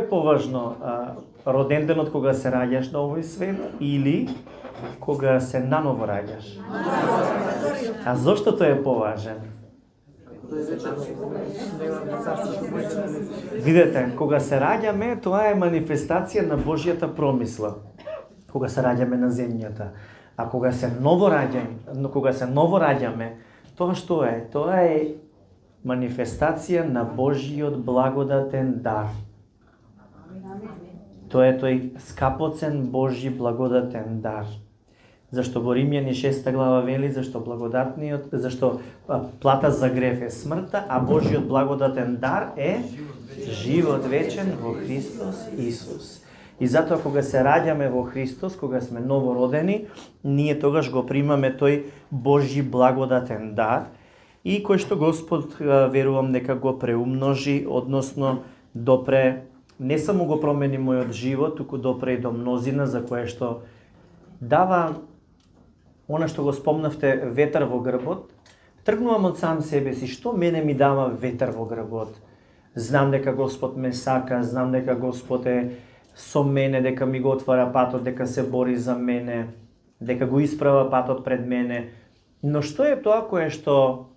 поважно, роден денот кога се раѓаш на овој свет или кога се наново раѓаш? А зошто тој е поважен? Видете, кога се раѓаме, тоа е манифестација на Божјата промисла. Кога се раѓаме на земјата. А кога се ново раѓаме, тоа што е? Тоа е манифестација на Божјиот благодатен дар. Тоа е тој скапоцен Божји благодатен дар. Зашто во Римјани 6 глава вели зашто плата за грев е смртта, а Божјиот благодатен дар е живот вечен во Христос Исус. И затоа кога се раѓаме во Христос, кога сме новородени, ние тогаш го примаме тој Божји благодатен дар и кој што Господ верувам дека го преумножи, односно допре не само го промени мојот живот, туку допре и до мнозина за кое што дава она што го спомнавте, ветер во грбот. Тргнувам од сам себе си, што мене ми дава ветер во грбот? Знам дека Господ ме сака, знам дека Господ е со мене, дека ми го отвара патот, дека се бори за мене, дека го исправа патот пред мене. Но што е тоа кое што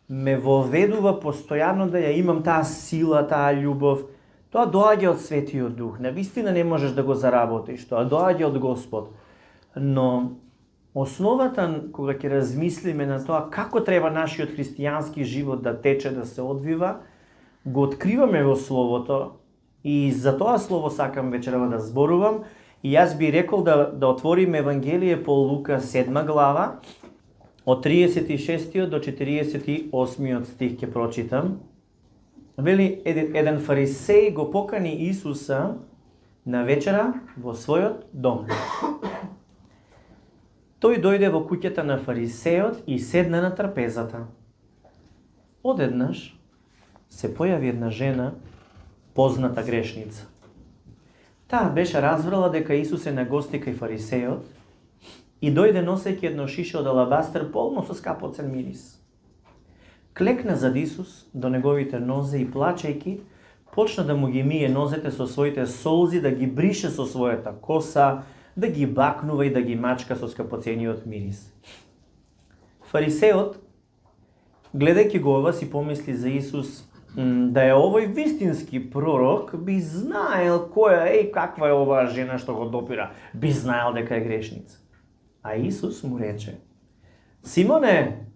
ме воведува постојано да ја имам таа сила, таа љубов? Тоа доаѓа од Светиот Дух. Навистина не можеш да го заработиш, тоа доаѓа од Господ. Но основата кога ќе размислиме на тоа како треба нашиот христијански живот да тече, да се одвива, го откриваме во Словото и за тоа Слово сакам вечерва да зборувам. И јас би рекол да отвориме Евангелие по Лука 7 глава, од 36 до 48 стих ќе прочитам. Вели, еден фарисеј го покани Исуса на вечера во својот дом. Тој дојде во куќата на фарисејот и седна на трпезата. Одеднаш се појави една жена, позната грешница. Таа беше разбрала дека Исус е на гости кај фарисејот и дојде носејќи едно шише од алабастер полно со скапоцен мирис. Клекна зад Исус до неговите нозе и плачејќи, почна да му ги мие нозете со своите солзи, да ги брише со својата коса, да ги бакнува и да ги мачка со скапоцениот мирис. Фарисеот, гледајќи го ова, си помисли за Исус, да е овој вистински пророк, би знаел која е и каква е оваа жена што го допира. Би знаел дека е грешница. А Исус му рече: Симоне,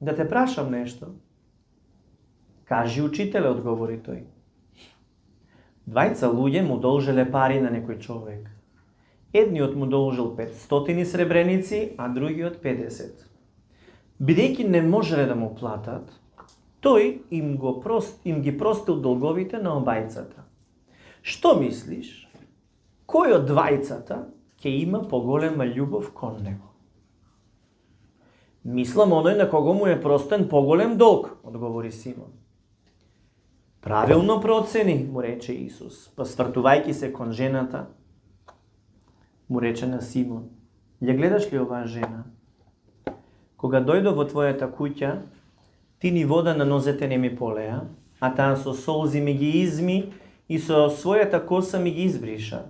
да те прашам нешто. Кажи, учителе, одговори тој. Двајца луѓе му должеле пари на некој човек. Едниот му должил 500 сребреници, а другиот 50. Бидејќи не можеле да му платат, тој им ги простил долговите на обајцата. Што мислиш? Кој од двајцата ќе има поголема љубов кон него? Мислам оној на кого му е простен поголем долг, одговори Симон. Правилно процени, му рече Исус, па свртувајќи се кон жената, му рече на Симон: Ја гледаш ли оваа жена? Кога дојдов во твојата куќа, ти ни вода на нозете не ми полеа, а таа со солзи ми ги изми и со својата коса ми ги избриша.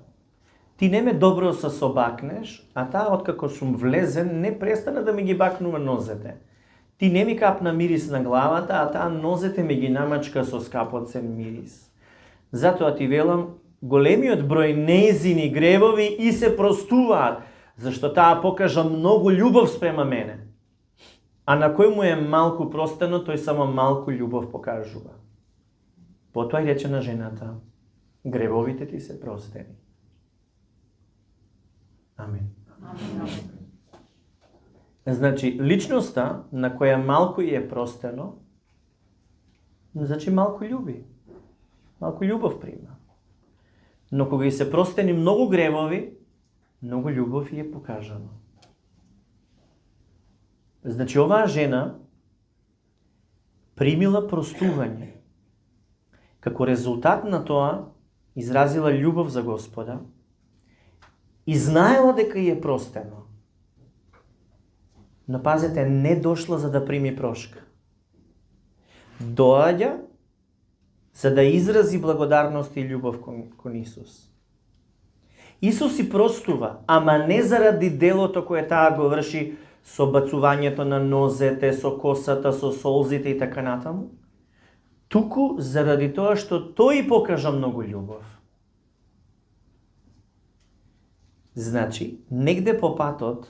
Ти не ме добро се собакнеш, а таа откако сум влезен не престана да ми ги бакнува нозете. Ти не ми капна мирис на главата, а таа нозете ми ги намачка со скапоцен мирис. Затоа ти велам, големиот број нејзини гревови и се простуваат, зашто таа покажа многу љубов спрема мене. А на кој му е малку простено, тој само малку љубов покажува. Потоа рече на жената: гревовите ти се простени. Амин. Значи, личноста на која малку е простено, значи малку љуби. Малку љубов прима. Но кога и се простени многу гревови, многу љубов е покажано. Значи, оваа жена примила простување. Како резултат на тоа, изразила љубов за Господа и знаела дека е простено. Но пазете, не дошла за да прими прошка. Доаѓа за да изрази благодарност и љубов кон Исус. Исус си простува, ама не заради делото кое таа го врши со бацувањето на нозете, со косата, со солзите и така натаму, туку заради тоа што тој покажа многу љубов. Значи, негде по патот,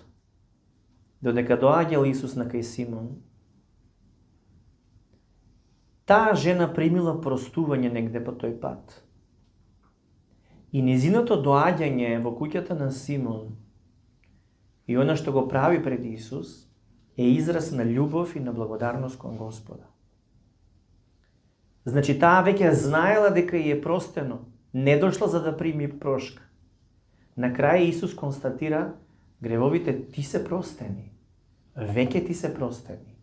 додека доаѓал Исус на кај Симон, таа жена примила простување негде по тој пат. И незиното доаѓање во куќата на Симон и она што го прави пред Исус е израз на љубов и на благодарност кон Господа. Значи, таа веќе знаела дека ја е простено, не дошла за да прими прошка. На крај Исус констатира, гревовите ти се простени, веќе ти се простени.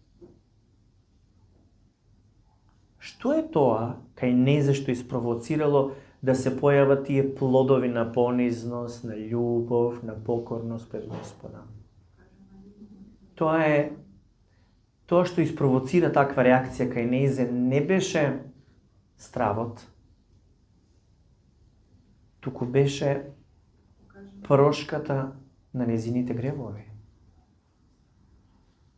Што е тоа кај незе што испровоцирало да се појават тие плодови на понизност, на љубов, на покорност пред Господа? Тоа што испровоцира таква реакција кај незе не беше стравот, туку беше прошката на незините гревови.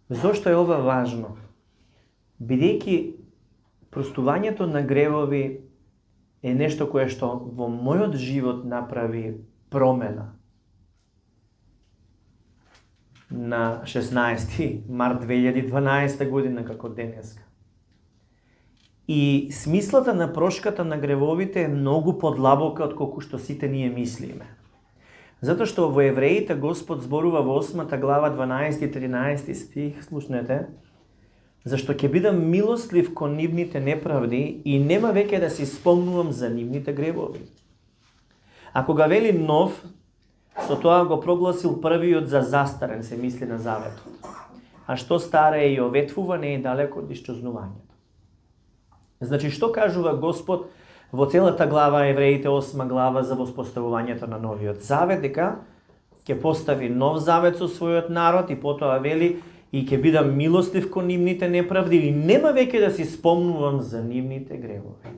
Зошто е ова важно? Бидејќи простувањето на гревови е нешто кое што во мојот живот направи промена. На 16 март 2012 година, како денеска. И смислата на прошката на гревовите е многу подлабока од колку што сите ние мислиме. Затоа што во Евреите Господ зборува во 8 глава 12 и 13 стих, слушнете, зашто ќе бидам милослив кон нивните неправди и нема веќе да си спомнувам за нивните гревови. Ако га вели нов, со тоа го прогласил првиот за застарен, се мисли на заветот. А што старе и оветвува не е далеко од исчезнувањето. Значи, што кажува Господ во целата глава Евреите 8 глава за воспоставувањето на новиот завет, дека ќе постави нов завет со својот народ и потоа вели и ќе бидам милостив кон нивните неправди и нема веќе да си спомнувам за нивните гревови.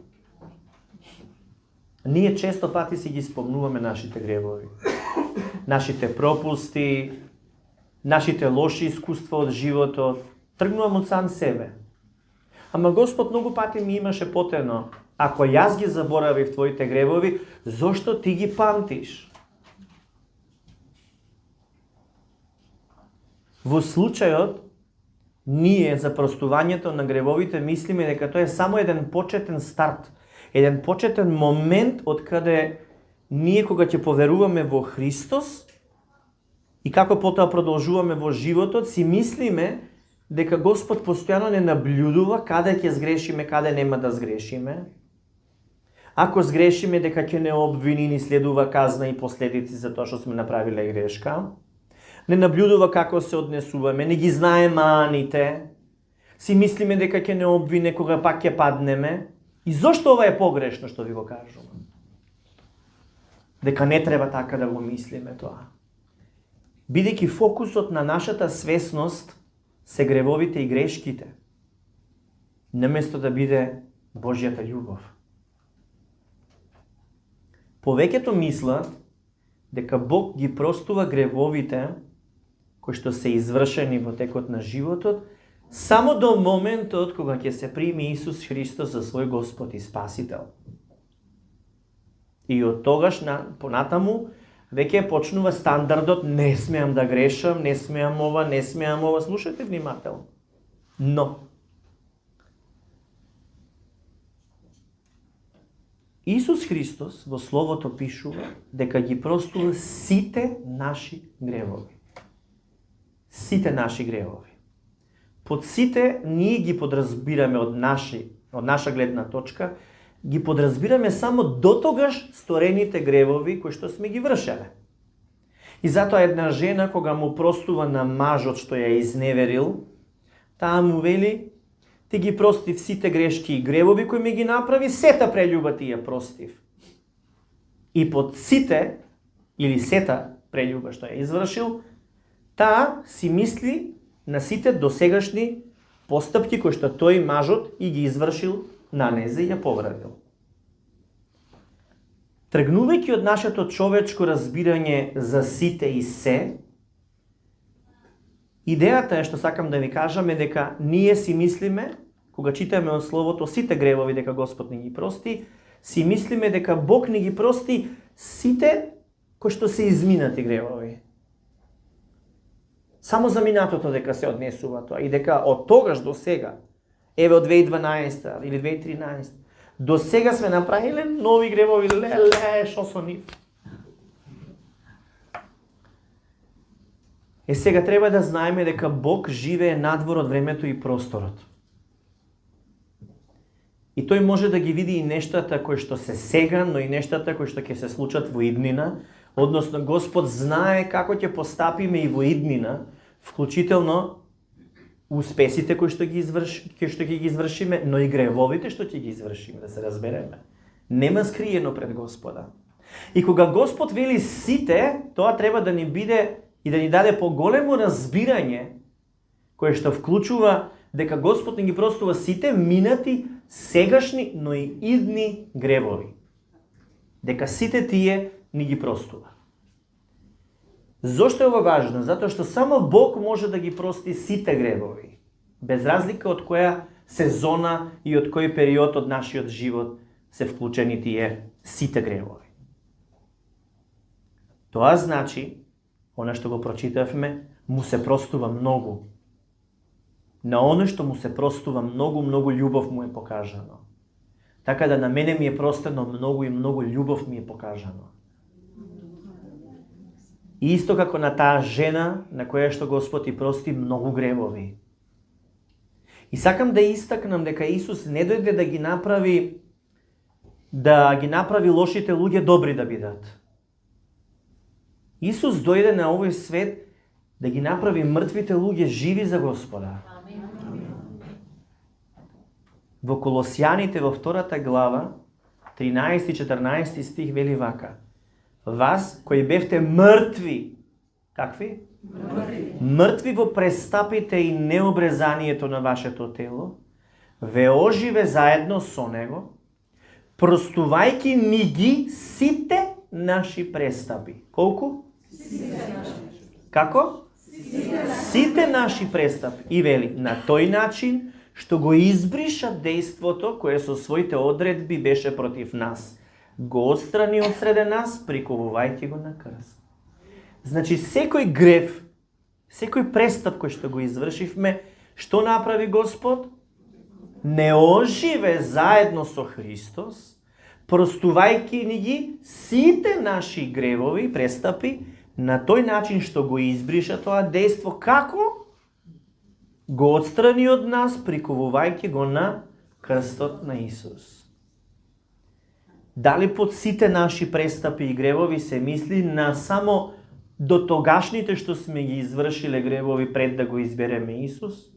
Ние често пати си ги спомнуваме нашите гревови, нашите пропусти, нашите лоши искуства од животот, тргнувам од сам себе. Ама Господ многу пати ми имаше потено, ако јас ги заборавив твоите гревови, зошто ти ги памтиш? Во случајот, ние за простувањето на гревовите мислиме дека тоа е само еден почетен старт, еден почетен момент од каде ние кога ќе поверуваме во Христос и како потоа продолжуваме во животот, си мислиме дека Господ постојано не наблюдува каде ќе сгрешиме, каде нема да сгрешиме. Ако сгрешиме, дека ќе не обвини, ни следува казна и последици за тоа што сме направиле грешка. Не наблюдува како се однесуваме, не ги знае маните. Си мислиме дека ќе не обвине кога пак ќе паднеме. И зошто ова е погрешно што ви го кажувам? Дека не треба така да го мислиме тоа. Бидејќи фокусот на нашата свесност се гревовите и грешките, наместо да биде Божјата љубов. Повеќето мислат дека Бог ги простува гревовите кои што се извршени во текот на животот само до моментот кога ќе се прими Исус Христос за свој Господ и Спасител. И од тогаш понатаму веќе почнува стандардот не смеам да грешам, не смеам ова, слушате внимателно. Но Исус Христос во Словото пишува дека ги простува сите наши гревови. Сите наши гревови. Под сите ние ги подразбираме од наша гледна точка, ги подразбираме само дотогаш сторените гревови кои што сме ги вршеле. И затоа една жена кога му простува на мажот што ја изневерил, таа му вели: ти ги простив сите грешки и гревови кои ми ги направи, сета прелюба ти ја простив. И под сите, или сета прелюба што ја извршил, таа си мисли на сите досегашни постапки кои што тој мажот и ги извршил нанезе и ја повредил. Тргнувајќи од нашето човечко разбирање за сите и се, идејата е што сакам да ви кажам е дека ние си мислиме, кога читаме од Словото сите гревови дека Господ ни ги прости, си мислиме дека Бог ни ги прости сите кои што се изминати гревови. Само за минатото дека се однесува тоа и дека од тогаш до сега, еве од 2012 или 2013, до сега сме направиле нови гревови, шо со нив. Сега треба да знаеме дека Бог живее надвор од времето и просторот. И тој може да ги види и нештата кои што се сега, но и нештата кои што ќе се случат во иднина, односно Господ знае како ќе постапиме и во иднина, вклучително успесите кои што ги извршиме, но и гревовите што ќе ги извршиме, да се разбереме. Нема скриено пред Господа. И кога Господ вели сите, тоа треба да ни биде и да ни даде поголемо разбирање, кое што вклучува дека Господ ни ги простува сите минати, сегашни, но и идни гревови. Дека сите тие ни ги простува. Зошто е ова важно? Затоа што само Бог може да ги прости сите гревови, без разлика од која сезона и од кој период од нашиот живот се вклучени тие сите гревови. Тоа значи, она што го прочитавме, му се простува многу. На оно што му се простува многу, многу љубов му е покажано. Така да на мене ми е простено многу и многу љубов ми е покажано. И исто како на таа жена, на која што Господ и прости многу гревови. И сакам да истакнам дека Исус не дојде да ги направи лошите луѓе добри да бидат. Исус дојде на овој свет да ги направи мртвите луѓе живи за Господа. Во Колосјаните во 2 глава, 13-14 стих вели вака: Вас кои бевте мртви, какви? Мртви во престапите и необрезанието на вашето тело, ве оживе заедно со него, простувајќи ни ги сите наши престапи. Колку? Како? Сите наши престапи. И вели, на тој начин што го избриша дејството кое со своите одредби беше против нас. Го отстрани од среде нас, приковувајќи го на крст. Значи, секој грев, секој престап кој што го извршивме, што направи Господ? Не оживе заедно со Христос, простувајќи ни ги сите наши гревови, престапи, на тој начин што го избриша тоа дејство. Како? Го отстрани од нас, приковувајќи го на крстот на Исус. Дали под сите наши престапи и гревови се мисли на само до тогашните што сме ги извршиле гревови пред да го избереме Исус?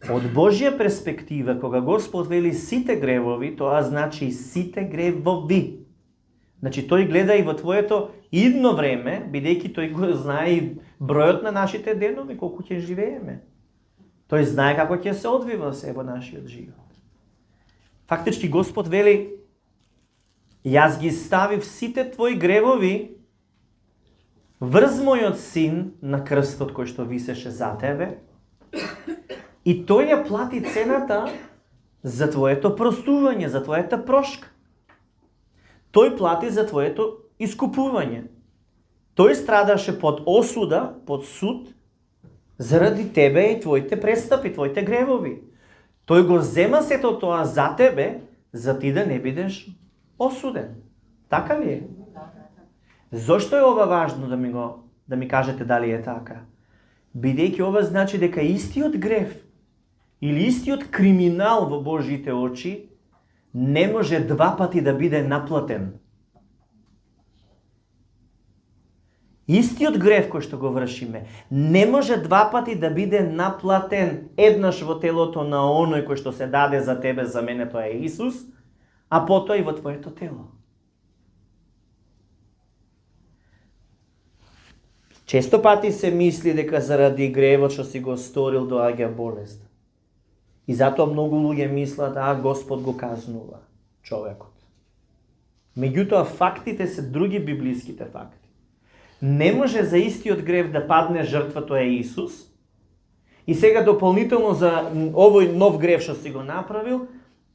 Од Божја перспектива, кога Господ вели сите гревови, тоа значи сите гревови. Значи, тој гледа и во твоето идно време, бидејќи тој го знае и бројот на нашите денови, колку ќе живееме. Тој знае како ќе се одвива се во нашиот живот. Фактички Господ вели, јас ги ставив сите твои гревови врз мојот син на крстот кој што висеше за тебе, и тој ја плати цената за твоето простување, за твоята прошка. Тој плати за твоето искупување. Тој страдаше под осуда, под суд, заради тебе и твоите престапи, твоите гревови. Тој го зема сето тоа за тебе, за ти да не бидеш осуден. Така ли е? Зошто е ова важно да ми кажете дали е така? Бидејќи ова значи дека истиот грев или истиот криминал во Божите очи не може два пати да биде наплатен. Истиот грев кој што го вршиме не може два пати да биде наплатен, еднаш во телото на оној кој што се даде за тебе, за мене тоа е Исус, а потоа и во твоето тело. Често пати се мисли дека заради гревот што си го сторил доаѓа болест. И затоа многу луѓе мислат, Господ го казнува човекот. Меѓутоа, фактите се други библиските факти. Не може за истиот грев да падне жртва, тоа е Исус. И сега дополнително за овој нов грев што си го направил,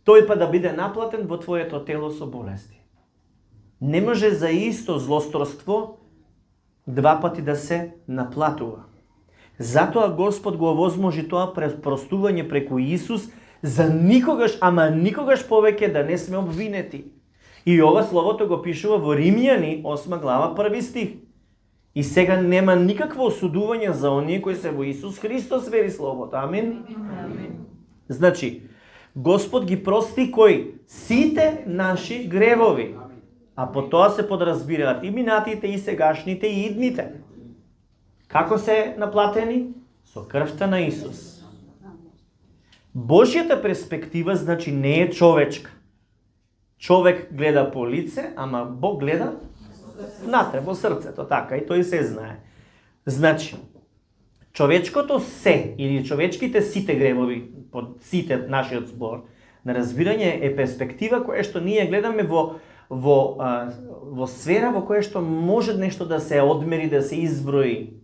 тој па да биде наплатен во твоето тело со болести. Не може за исто злосторство два пати да се наплатува. Затоа Господ го овозможи тоа простување преку Исус за никогаш, ама никогаш повеќе да не сме обвинети. И ова словото го пишува во Римјани 8 глава 1 стих. И сега нема никакво осудување за оние кои се во Исус Христос, вели словото. Амин. Значи, Господ ги прости кои? Сите наши гревови. А по тоа се подразбираат и минатите, и сегашните, и идните. Како се наплатени? Со крвта на Исус. Божјата перспектива, значи, не е човечка. Човек гледа по лице, ама Бог гледа внатре, во срцето, така, и тој се знае. Значи, човечкото се, или човечките сите гревови, под сите нашиот збор, на разбирање е перспектива која што ние гледаме во сфера во која што може нешто да се одмери, да се изброи.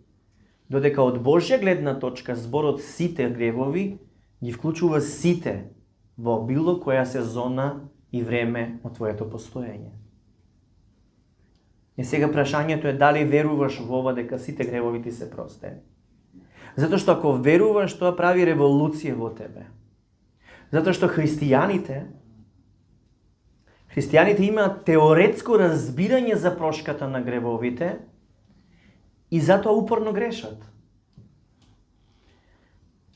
Додека од Божја гледна точка зборот сите гревови ги вклучува сите во било која сезона и време од твоето постоење. И сега прашањето е дали веруваш во ова дека сите гревови ти се простени. Затоа што ако веруваш, тоа прави револуција во тебе. Затоа што христијаните имаат теоретско разбирање за прошката на гревовите и затоа упорно грешат.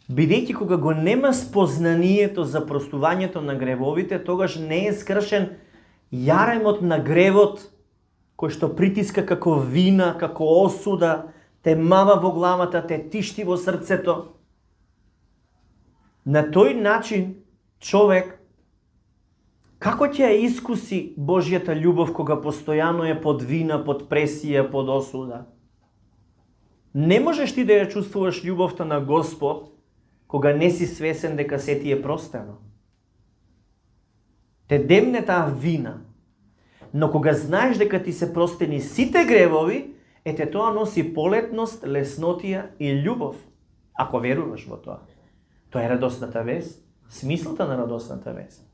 Бидејќи кога го нема спознанието за простувањето на гревовите, тогаш не е скршен јаремот на гревот кој што притиска како вина, како осуда, те мава во главата, те тишти во срцето. На тој начин човек како ќе ја искуси Божјата љубов кога постојано е под вина, под пресија, под осуда? Не можеш ти да ја чувствуваш љубовта на Господ кога не си свесен дека се ти е простено. Те демне таа вина. Но кога знаеш дека ти се простени сите гревови, тоа носи полетност, леснотија и љубов. Ако веруваш во тоа. Тоа е радосната вест, смислата на радосната вест.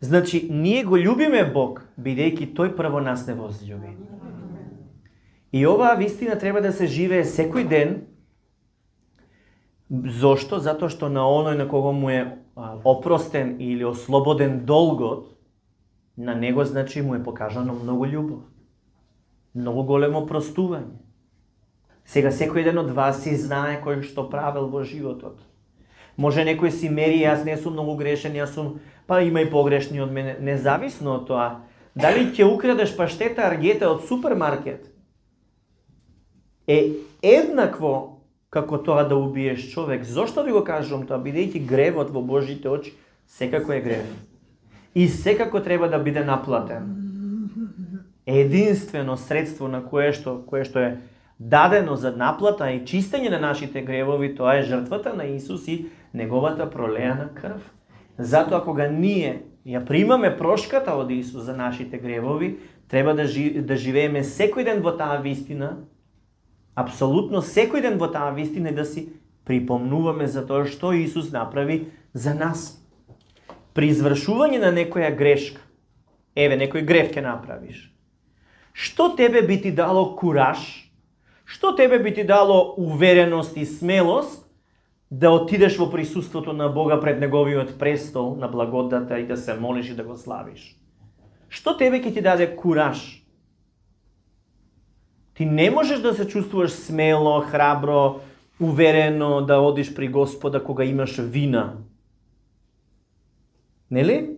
Значи, ние го љубиме Бог, бидејќи Тој прво нас не возљуби. И оваа вистина треба да се живее секој ден. Зошто? Затоа што на оној на кого му е опростен или ослободен долгот, на него, значи, му е покажано многу љубов. Многу големо простување. Сега секој ден од вас си знае кој што правил во животот. Може некој си мери, јас не сум многу грешен, јас сум, па има и погрешни од мене. Независно од тоа, дали ќе украдеш паштета аргета од супермаркет, е еднакво како тоа да убиеш човек. Зошто ви го кажувам тоа? Бидејќи гревот во Божите очи секако е грев. И секако треба да биде наплатен. Единствено средство на кое што е дадено за наплата и чистење на нашите гревови, тоа е жртвата на Исус и неговата пролеана крв. Затоа кога ние ја примаме прошката од Исус за нашите гревови, треба да живееме секој ден во таа вистина, апсолутно секој ден во таа вистина, да си припомнуваме за тоа што Исус направи за нас. При извршување на некоја грешка, некој грев ќе направиш. Што тебе би ти дало кураж? Што тебе би ти дало увереност и смелост да отидеш во присуството на Бога пред неговиот престол на благодата и да се молиш и да го славиш? Што тебе ќе ти даде кураж? Ти не можеш да се чувствуваш смело, храбро, уверено да одиш при Господа кога имаш вина. Нели?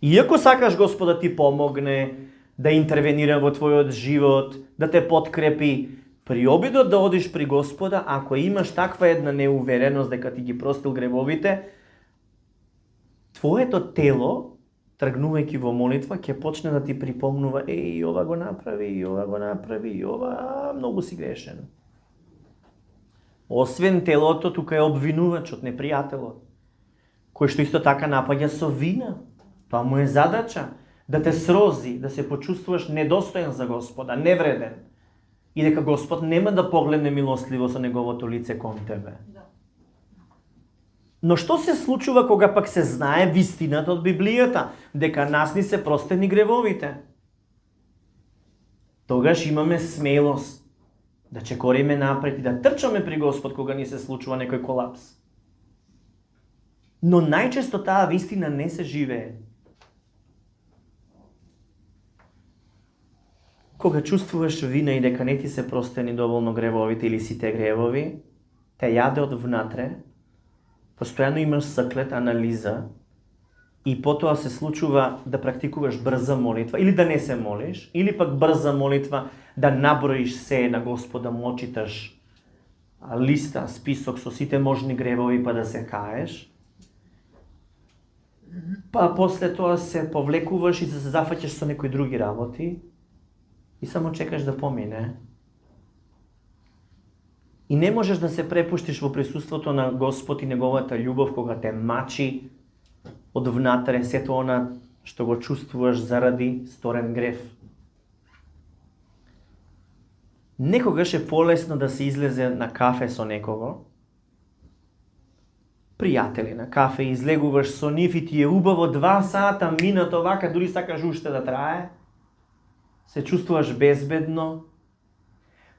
Иако сакаш Господ да ти помогне, да интервенира во твојот живот, да те подкрепи, при обидот да одиш при Господа, ако имаш таква една неувереност дека ти ги простил гревовите, твоето тело, тргнувајќи во молитва, ќе почне да ти припомнува, ова го направи, ова го направи, ова многу си грешен. Освен телото, тука е обвинувачот, непријателот, кој што исто така напаѓа со вина. Тоа му е задача, да те срози, да се почувствуваш недостоен за Господа, невреден. И дека Господ нема да погледне милостливо со неговото лице кон тебе. Но што се случува кога пак се знае вистината од Библијата, дека нас ни се простени гревовите? Тогаш имаме смелост да чекориме напред и да трчаме при Господ кога ни се случува некој колапс. Но најчесто таа вистина не се живее. Кога чувствуваш вина и дека не ти се простени доволно гревовите или сите гревови, те јаде од внатре, постојано имаш саклет, анализа, и потоа се случува да практикуваш брза молитва, или да не се молиш, или пак брза молитва да наброиш се на Господа, му очиташ листа, список со сите можни гревови, па да се каеш. Па после тоа се повлекуваш и се зафаќаш со некои други работи и само чекаш да помине. И не можеш да се препуштиш во присуството на Господ и неговата љубов кога те мачи од внатре сето она што го чувствуваш заради сторен грев. Некогаш е полесно да се излезе на кафе со некого, пријатели на кафе, излегуваш со нив и ти е убаво 2 сата минат овака, дури сакаш уште да трае, се чувствуваш безбедно,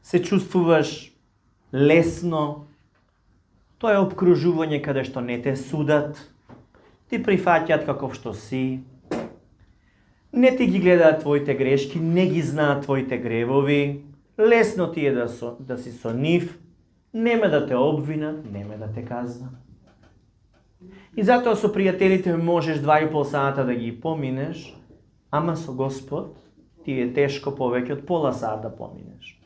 се чувствуваш лесно, тоа е обкружување каде што не те судат, ти прифаќаат каков што си, не ти ги гледаат твоите грешки, не ги знаат твоите гревови, лесно ти е да си со нив, нема да те обвинат, нема да те казнат. И затоа со пријателите можеш 2,5 сата да ги поминеш, ама со Господ ти е тешко повеќе од пола сат да поминеш.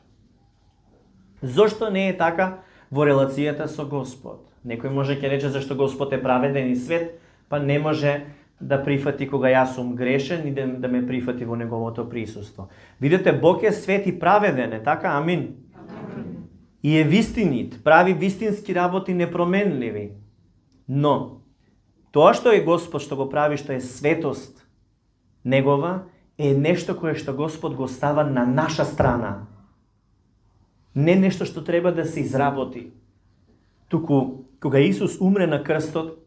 Зошто не е така во релацијата со Господ? Некој може ќе рече зашто Господ е праведен и свет, па не може да прифати кога јас сум грешен и да ме прифати во неговото присуство. Видете, Бог е свет и праведен, е така? Амин. И е вистинит, прави вистински работи непроменливи. Но тоа што е Господ, што го прави, што е светост негова, е нешто кое што Господ го става на наша страна. Не нешто што треба да се изработи. Туку, кога Исус умре на крстот,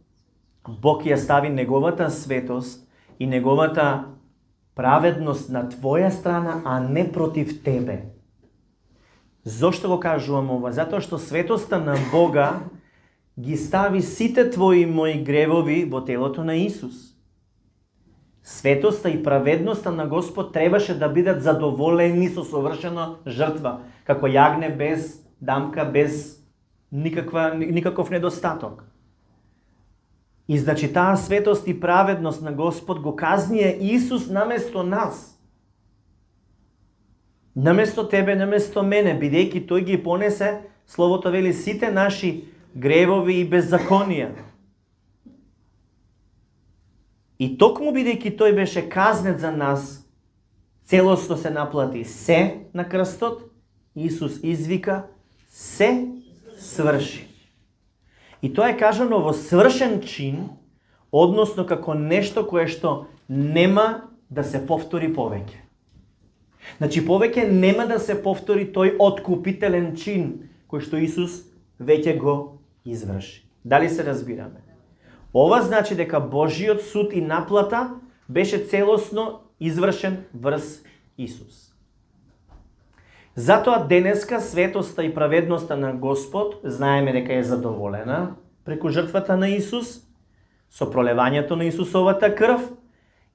Бог ја стави неговата светост и неговата праведност на твоја страна, а не против тебе. Зошто го кажувам ова? Затоа што светоста на Бога ги стави сите твои мои гревови во телото на Исус. Светоста и праведноста на Господ требаше да бидат задоволени со совршена жртва, како јагне без дамка, без никаков недостаток. И значи таа светост и праведност на Господ го казнија Исус наместо нас. Наместо тебе, наместо мене, бидејќи тој ги понесе, Словото вели, сите наши гревови и беззаконија. И токму бидејќи тој беше казнет за нас, целосно се наплати се на крстот, Исус извика, се сврши. И тоа е кажано во свршен чин, односно како нешто кое што нема да се повтори повеќе. Значи повеќе нема да се повтори тој откупителен чин кој што Исус веќе го изврши. Дали се разбираме? Ова значи дека Божиот суд и наплата беше целосно извршен врз Исус. Затоа денеска светоста и праведноста на Господ знаеме дека е задоволена преку жртвата на Исус, со пролевањето на Исусовата крв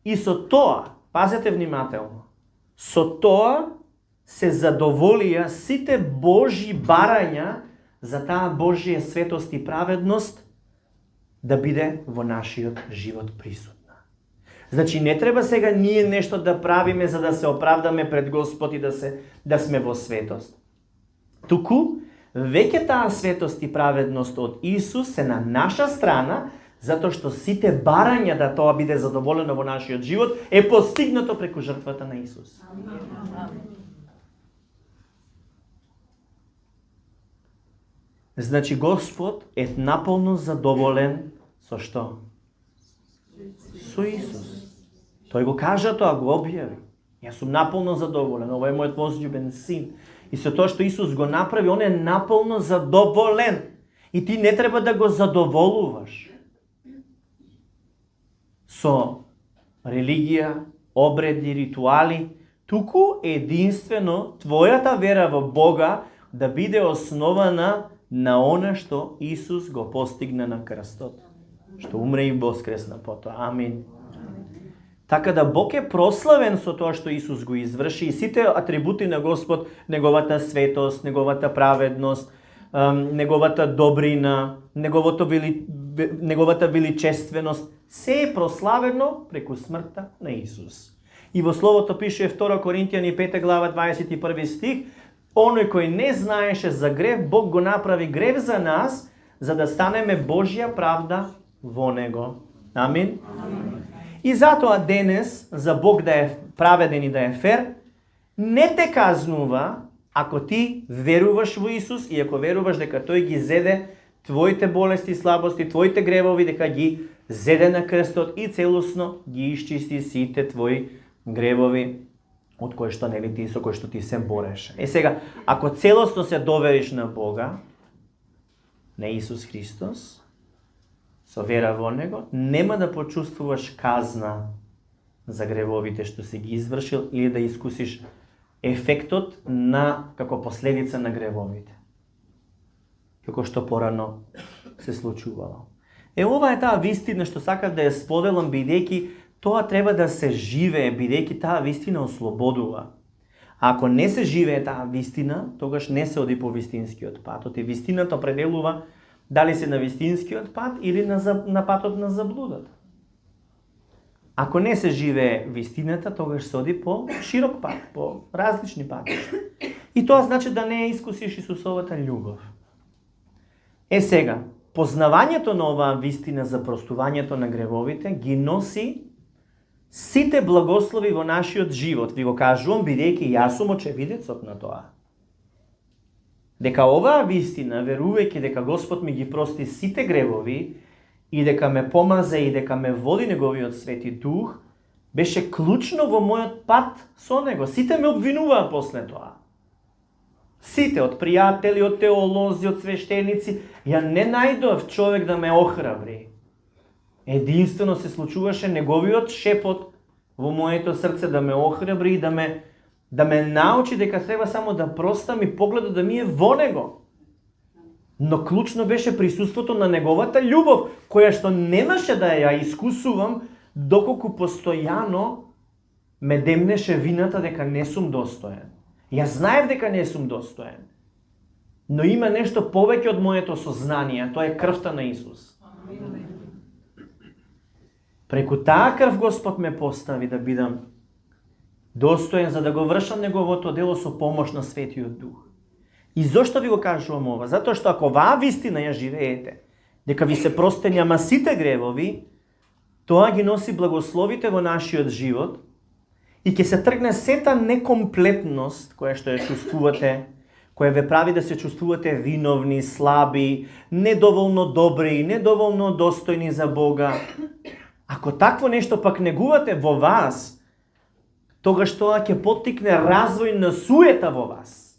и со тоа, пазете внимателно, со тоа се задоволија сите Божји барања за таа Божја светост и праведност да биде во нашиот живот присутна. Значи не треба сега ние нешто да правиме за да се оправдаме пред Господ и да сме во светост. Туку, веќе таа светост и праведност од Исус се на наша страна, затоа што сите барања да тоа биде задоволено во нашиот живот е постигнато преку жртвата на Исус. Значи Господ е наполно задоволен со што? Со Исус. Тој го кажа тоа, го објави. Јас сум наполно задоволен, ова е мојот возљубен син. И со тоа што Исус го направи, он е наполно задоволен. И ти не треба да го задоволуваш со религија, обреди, ритуали, туку единствено твојата вера во Бога да биде основана на она што Исус го постигна на крстот, што умре и воскресна потоа. Амин. Така да Бог е прославен со тоа што Исус го изврши и сите атрибути на Господ, неговата светост, неговата праведност, неговата добрина, неговата величественост, се е прославено преку смртта на Исус. И во Словото пише 2 Коринтијани 5 глава 21 стих, оној кој не знаеше за грев, Бог го направи грев за нас, за да станеме Божја правда во Него. Амин. И затоа денес, за Бог да е праведен и да е фер, не те казнува ако ти веруваш во Исус и ако веруваш дека Тој ги зеде твоите болести, слабости, твоите гревови, дека ги зеде на крстот и целосно ги исчисти сите твои гревови од кои што нели ти со кои што ти се бореше. Сега, ако целосно се довериш на Бога, на Исус Христос, со вера во Него, нема да почувствуваш казна за гревовите што си ги извршил или да искусиш ефектот на како последица на гревовите. Како што порано се случувало. Ова е таа вистина што сакав да ја споделам, бидејќи тоа треба да се живее, бидејќи таа вистина ослободува. А ако не се живее таа вистина, тогаш не се оди по вистинскиот пат. И вистината определува дали се на вистинскиот пат или на патот на заблудата. Ако не се живее вистината, тогаш се оди по широк пат, по различни пати. И тоа значи да не искусиш Исусовата љубов. Сега, познавањето на оваа вистина за простувањето на гревовите ги носи сите благослови во нашиот живот. Ви го кажувам, бидејќи јас сум очевидецот на тоа. Дека оваа вистина, верувајќи дека Господ ми ги прости сите гревови и дека ме помаза и дека ме води Неговиот Свети Дух, беше клучно во мојот пат со Него. Сите ме обвинуваа после тоа. Сите, од пријатели, од теолози, од свештеници, ја не најдов човек да ме охрабри. Единствено се случуваше Неговиот шепот во моето срце да ме охрабри и да ме научи дека треба само да простам и погледот да ми е во Него. Но клучно беше присуството на Неговата љубов, која што немаше да ја искусувам, доколку постојано ме демнеше вината дека не сум достоен. Јас знаев дека не сум достоен. Но има нешто повеќе од моето сознание, тоа е крвта на Исус. Преку таа крв Господ ме постави да бидам достоен за да го вршам Неговото дело со помош на Светиот Дух. И зошто ви го кажувам ова? Затоа што ако оваа вистина ја живеете, дека ви се простени ама сите гревови, тоа ги носи благословите во нашиот живот и ќе се тргне сета некомплетност која што ја чувствувате, која ве прави да се чувствувате виновни, слаби, недоволно добри, недоволно достојни за Бога. Ако такво нешто пак негувате во вас, тогаш тоа ќе поттикне развој на суета во вас.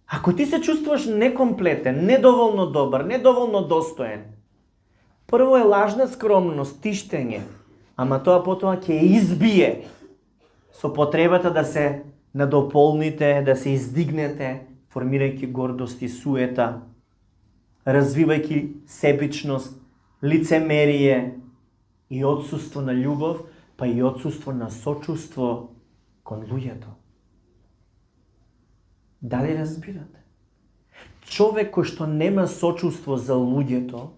Ако ти се чувствуваш некомплетен, недоволно добар, недоволно достоен, прво е лажна скромност, тиштење, ама тоа потоа ќе избие со потребата да се надополните, да се издигнете, формирајќи гордост и суета, развивајќи себичност, лицемерие и отсуство на љубов, па и отсуство на сочувство кон луѓето. Дали разбирате? Човек кој што нема сочувство за луѓето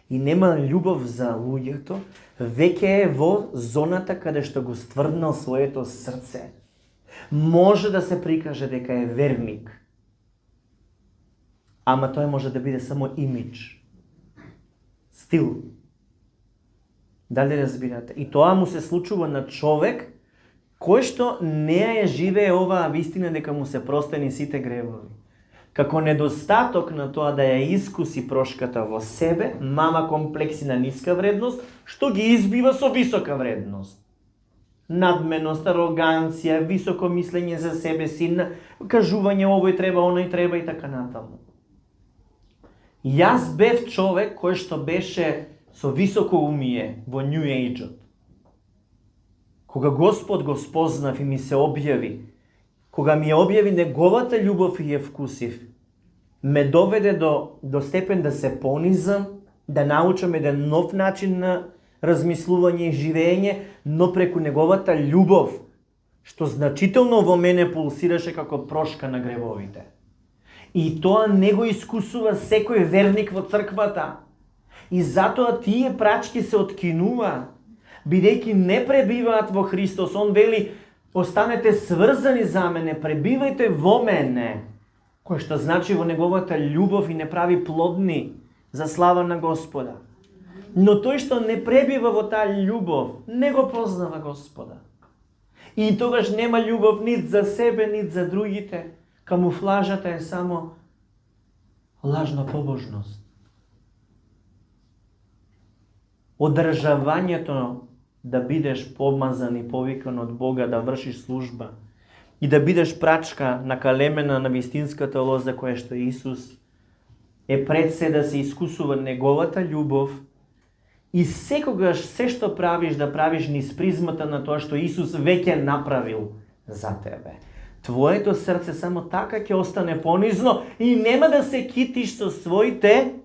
и нема љубов за луѓето, веќе е во зоната каде што го стврднал своето срце. Може да се прикаже дека е верник, ама тој може да биде само имидж, стил. Дали разбирате? И тоа му се случува на човек кој што не ја живее оваа вистина дека му се простени сите гревови. Како недостаток на тоа да ја искуси прошката во себе, мама комплекси на ниска вредност, што ги избива со висока вредност. Надменост, ароганција, високо мислење за себе си, кажување овој треба, оној треба и така натаму. Јас бев човек кој што беше со високо умие во New Age-от. Кога Господ го спознав и ми се објави, кога ми ја објави неговата љубов и ја вкусив, ме доведе до степен да се понизам, да научам еден нов начин на размислување и живење, но преку неговата љубов, што значително во мене пулсираше како прошка на гревовите. И тоа не го искусува секој верник во црквата. И затоа тие прачки се откинува, бидејќи не пребиваат во Христос. Он вели, останете сврзани за мене, пребивајте во мене, кој што значи во неговата љубов и не прави плодни за слава на Господа. Но тој што не пребива во таа љубов, не го познава Господа. И тогаш нема љубов нит за себе, нит за другите. Камуфлажата е само лажна побожност. Одржавањето да бидеш помазан и повикан од Бога да вршиш служба и да бидеш прачка накалемена на вистинската лоза која што е Исус, е пред се да се искусува неговата љубов и секогаш се што правиш да правиш низ призмата на тоа што Исус веќе направил за тебе. Твоето срце само така ќе остане понизно и нема да се китиш со своите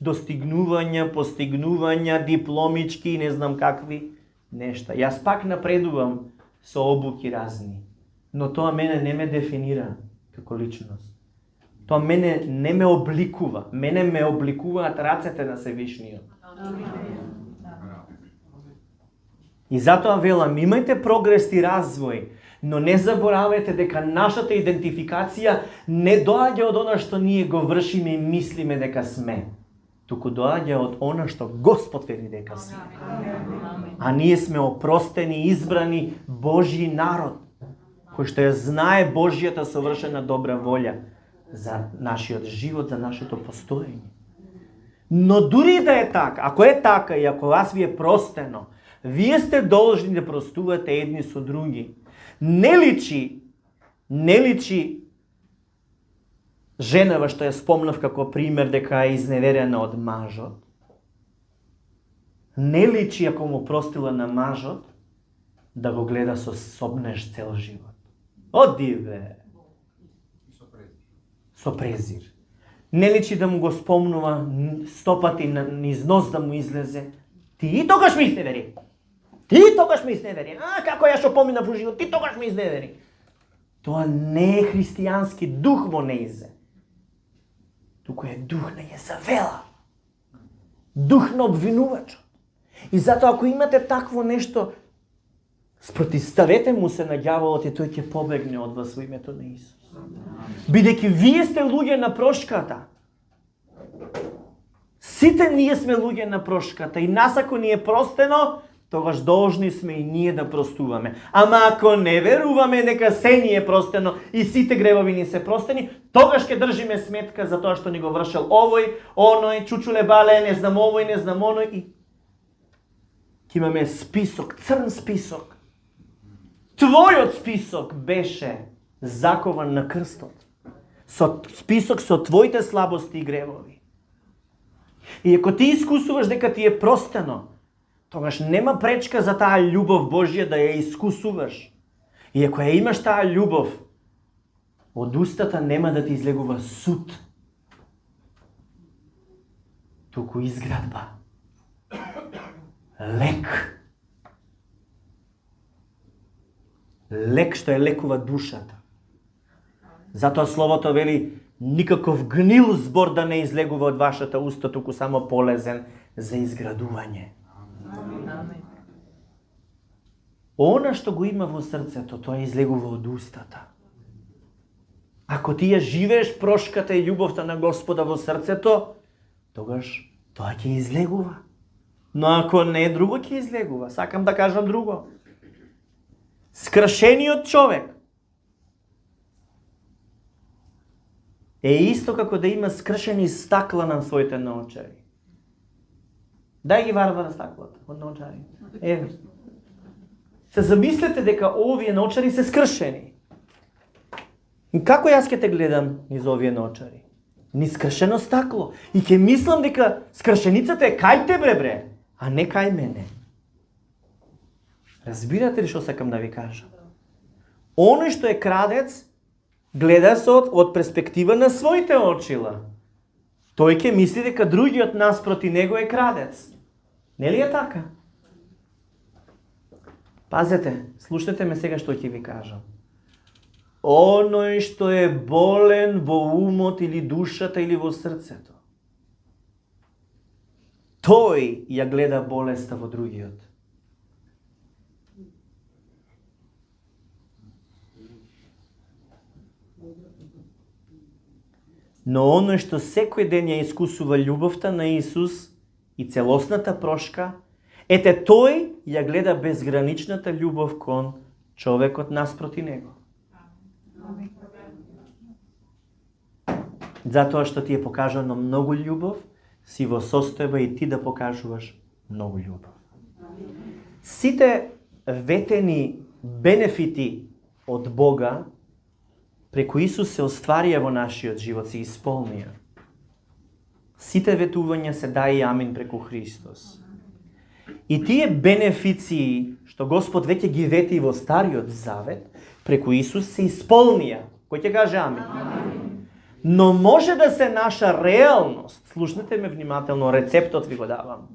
достигнувања, постигнувања, дипломички и не знам какви нешта. Јас пак напредувам со обуки разни, но тоа мене не ме дефинира како личност. Тоа мене не ме обликува. Мене ме обликуваат рацете на Севишниот. И затоа велам, имајте прогрес и развој, но не заборавајте дека нашата идентификација не доаѓа од она што ние го вршиме и мислиме дека сме, туку доаѓа од она што Господ вели дека сме. А ние сме опростени, избрани Божји народ, кој што ја знае Божјата совршена добра волја за нашиот живот, за нашето постоење. Но дури да е така, ако е така и ако вас ви е простено, вие сте должни да простувате едни со други. Не личи женава што ја спомнав како пример дека е изневерена од мажот. Не личи ако му простила на мажот да го гледа со собнеш цел живот. Оди бе! Со презир. Не личи да му го спомнува стопати низ нос да му излезе. Ти тогаш ми изневери. Ти тогаш ми изневери. Како ја што поминав во живот, ти тогаш ми изневери. Тоа не е христијански дух во неизе. Туку е дух на Језавела. Дух на обвинувачот. И затоа ако имате такво нешто, спротивставете му се на ѓаволот и тој ќе побегне од вас во името на Исус. Бидејќи вие сте луѓе на прошката. Сите ние сме луѓе на прошката и нас ако ни е простено, тогаш должни сме и ние да простуваме. Ама ако не веруваме дека се ни е простено и сите гревови ни се простени, тогаш ќе држиме сметка за тоа што ни го вршел овој, оној, чучуле бале, не знам овој, не знам оној и ќе имаме список, црн список. Твојот список беше закован на крстот. Список со твоите слабости и гревови. И ако ти искусуваш дека ти е простено, тогаш нема пречка за таа љубов Божја да ја искусуваш. И ако ја имаш таа љубов, од устата нема да ти излегува суд, туку изградба. Лек. Лек што ја лекува душата. Затоа Словото вели, никаков гнил збор да не излегува од вашата уста, туку само полезен за изградување. Она што го има во срцето, тоа излегува од устата. Ако ти ја живееш прошката и љубовта на Господа во срцето, тогаш тоа ќе излегува. Но ако не, друго ќе излегува. Сакам да кажам друго. Скршениот човек е исто како да има скршени стакла на своите наочари. Дај ги Варвара стаклата од наочари. Еве. Се замислете дека овие наочари се скршени. И како јас ќе те гледам низ овие наочари? Ни скршено стакло. И ќе мислам дека скршеницата е кај тебе, бре, а не кај мене. Разбирате ли што сакам да ви кажам? Оној што е крадец, гледа се од перспектива на своите очила. Тој ќе мисли дека другиот наспроти него е крадец. Нели е така? Пазете, слушнете ме сега што ќе ви кажам. Оној што е болен во умот или душата или во срцето, тој ја гледа болеста во другиот. Но оној што секој ден ја искусува љубовта на Исус и целосната прошка, ете тој ја гледа безграничната љубов кон човекот наспроти него. Затоа што ти е покажано многу љубов, си во состојба и ти да покажуваш многу љубов. Сите ветени бенефити од Бога преку Исус се остварија во нашиот живот, се исполнија. Сите ветувања се дај амин преку Христос. И тие бенефиции што Господ веќе ги вети во Стариот Завет, преку Исус се исполнија. Кој ќе каже амин? Но може да се наша реалност, слушнете ме внимателно, рецептот ви го давам.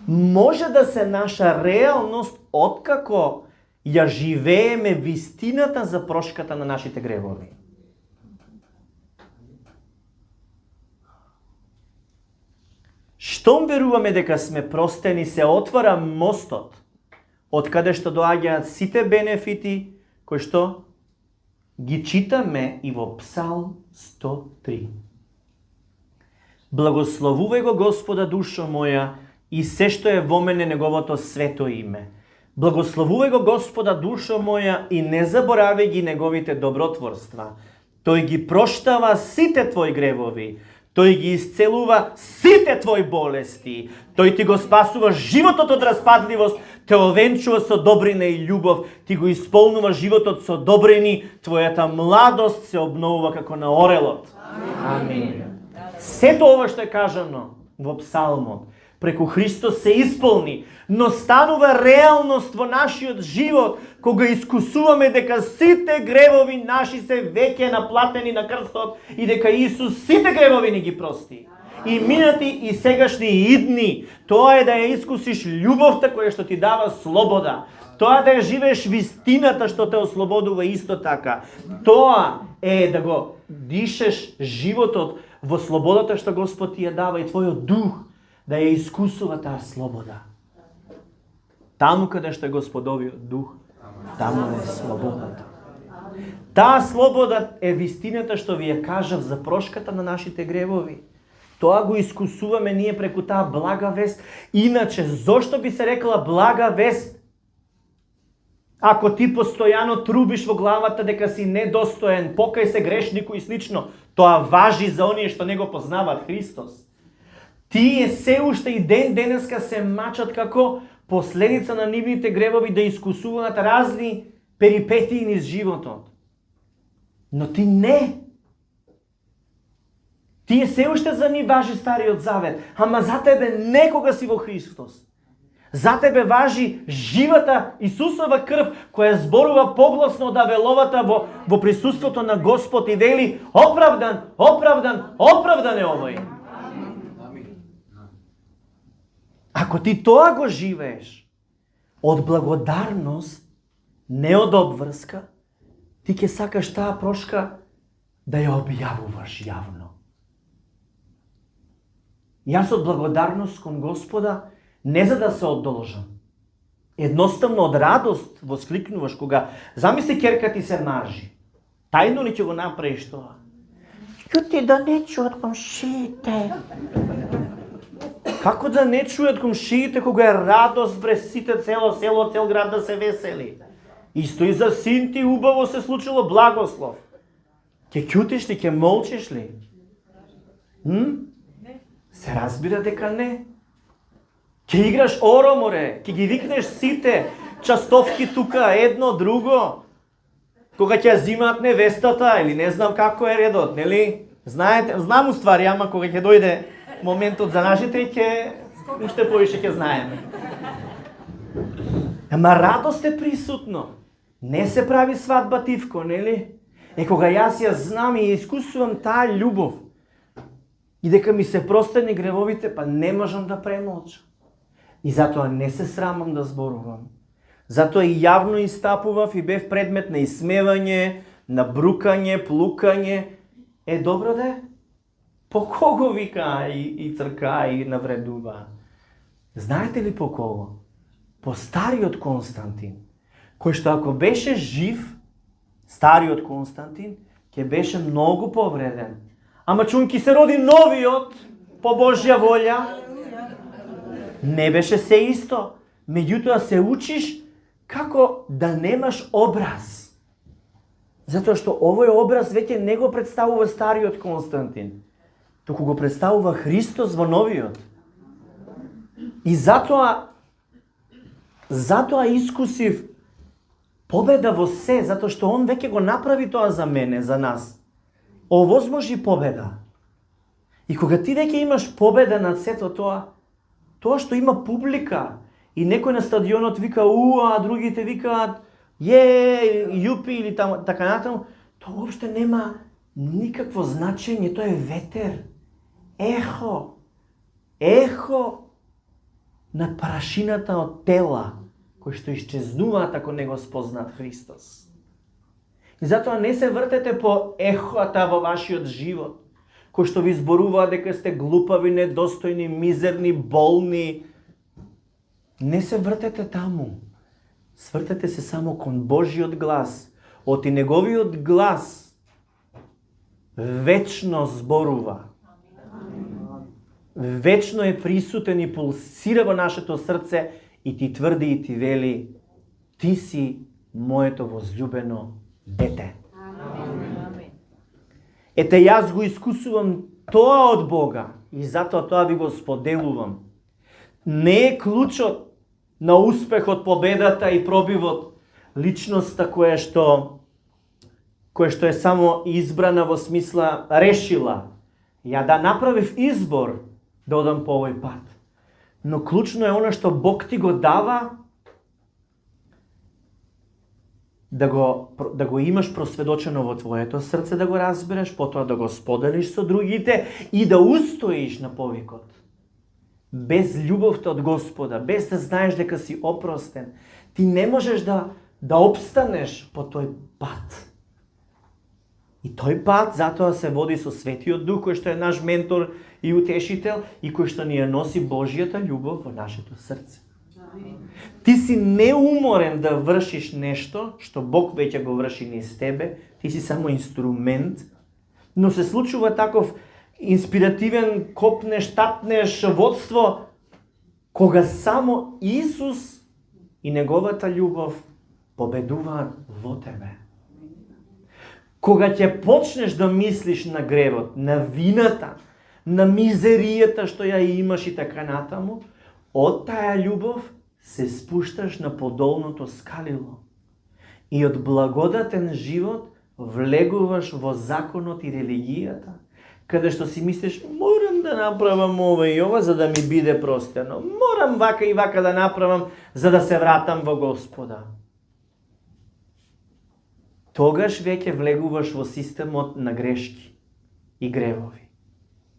Може да се наша реалност откако ја живееме вистината за прошката на нашите гревови. Штом веруваме дека сме простени, се отвара мостот од каде што доаѓаат сите бенефити кои што ги читаме и во Псалм 103. Благословувај го Господа, душо моја, и се што е во мене неговото свето име. Благословувај го Господа, душо моја, и не заборавај ги неговите добротворства. Тој ги проштава сите твои гревови. Тој ги исцелува сите твои болести. Тој ти го спасува животот од распадливост, те овенчува со добрина и љубов, ти го исполнува животот со добрини, твојата младост се обновува како на орелот. Амин. Сето ова што е кажано во Псалмот, преку Христос се исполни, но станува реалност во нашиот живот, кога искусуваме дека сите гревови наши се веќе наплатени на крстот и дека Исус сите гревови ни ги прости. И минати и сегашни и идни. Тоа е да ја искусиш љубовта која што ти дава слобода. Тоа да ја живееш вистината што те ослободува исто така. Тоа е да го дишеш животот во слободата што Господ ти ја дава и твојот дух да ја искусува таа слобода. Таму каде што е Господовиот дух, таму е слободата. Таа слобода е вистината што ви ја кажав за прошката на нашите гревови. Тоа го искусуваме ние преку таа блага вест. Иначе, зошто би се рекла блага вест? Ако ти постојано трубиш во главата дека си недостоен, покај се грешнику и слично, тоа важи за оние што не го познаваат Христос. Тие се уште и ден денеска се мачат како последица на нивните гревови да искусуваат разни перипетии низ животот. Но ти не. Тие се уште за нив важи Стариот Завет, ама за тебе некога си во Христос. За тебе важи живата Исусова крв, која зборува погласно од Авеловата во присуството на Господ и вели: оправдан, оправдан, оправдан е овој. Ако ти тоа го живееш од благодарност, не од обврска, ти ќе сакаш таа прошка да ја објавуваш јавно. Јас од благодарност кон Господа не за да се одолжам. Едноставно од радост воскликнуваш кога замисли ќерка ти се мажи. Тајно ли ќе го направиш тоа? Ќути да не чуат комшиите. Како да не чујат комшиите кога е радост през сите цело село, цел град да се весели? Исто и за син ти убаво се случило благослов. Ќе ќутиш ли, ќе молчиш ли? Се разбира дека не. Ќе играш ороморе, ќе ги викнеш сите частовки тука, едно, друго. Кога ќе зимаат невестата или не знам како е редот, нели? Знаете, знам уствари, ама кога ќе дојде моментот за нашите, ќе уште повише ќе знаеме. Ама радост е присутно. Не се прави свадба тивко, нели? Кога јас ја знам и искусувам таа љубов, и дека ми се простени гревовите, па не можам да премолчам. И затоа не се срамам да зборувам. Затоа и јавно истапував и бев предмет на исмевање, на брукање, плукање. Добро де? По кого вика и црка и навредува? Знаете ли по кого? По стариот Константин, кој што ако беше жив, стариот Константин, ќе беше многу повреден. Ама чунки се роди новиот, по Божја волја, не беше се исто. Меѓутоа се учиш како да немаш образ. Затоа што овој образ веќе не го представува стариот Константин, туку го представува Христос во новиот. И затоа искусив победа во се, затоа што он веќе го направи тоа за мене, за нас. Овозможи победа. И кога ти веќе имаш победа над сето тоа што има публика, и некој на стадионот вика уа, а другите викаат јупи или така натаму, тоа уопште нема никакво значење, тоа е ветер. Ехо на прашината од тела, кои што исчезнуваат ако не го спознаат Христос. И затоа не се вртете по ехоата во вашиот живот, кои што ви зборуваат дека сте глупави, недостојни, мизерни, болни. Не се вртете таму. Свртете се само кон Божиот глас. Оти неговиот глас вечно зборува. Вечно е присутен и пулсира во нашето срце и ти тврди и ти вели: ти си моето возлюбено дете. Ете, јас го искусувам тоа од Бога и затоа тоа ви го споделувам. Не е клучот на успехот, победата и пробивот личноста која што е само избрана во смисла решила. Ја да направив избор да одам по овој пат. Но клучно е она што Бог ти го дава да го имаш просведочено во твоето срце, да го разбереш, потоа да го споделиш со другите и да устоиш на повикот. Без љубовта од Господа, без да знаеш дека си опростен, ти не можеш да обстанеш по тој пат. И тој пат затоа се води со Светиот Дух, кој што е наш ментор и утешител и кој што ни ја носи Божјата љубов во нашето срце. Ти си неуморен да вршиш нешто што Бог веќе го врши низ тебе, ти си само инструмент, но се случува таков инспиративен копнеш, татнеш водство, кога само Исус и неговата љубов победуваат во тебе. Кога ќе почнеш да мислиш на гревот, на вината, на мизеријата што ја имаш и така натаму, од таа љубов се спушташ на подолното скалило. И од благодатен живот влегуваш во законот и религијата, каде што си мислиш, морам да направам ова и ова за да ми биде простено. Морам вака и вака да направам за да се вратам во Господа. Тогаш веќе влегуваш во системот на грешки и гревови.